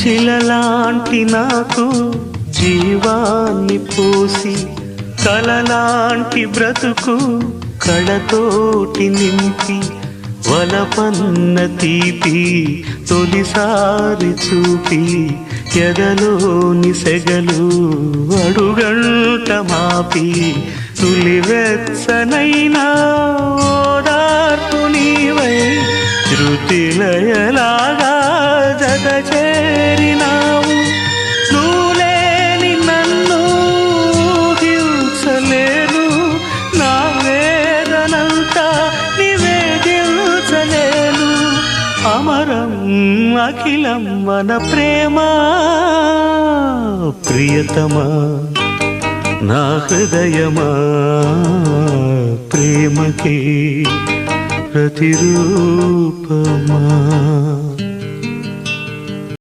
శిలలాంటి నాకు జీవాన్ని పోసి కలలాంటి బ్రతుకు కళతోటి నింపి వలపన్న తీపి తొలిసారి చూపి ఎదలోని సెగలు అడుగంట మాపి తులివెచ్చనైనా ఓదార్పు నీవై శృతిలయలాగా జత చేరినావు. నువ్వులేని నన్ను హింసలేను, నా వేదనంతా నివేదించలేను. అమరం అఖిలం మన ప్రేమ ప్రియతమా నా హృదయమా ప్రేమకి ప్రతిరూపమా.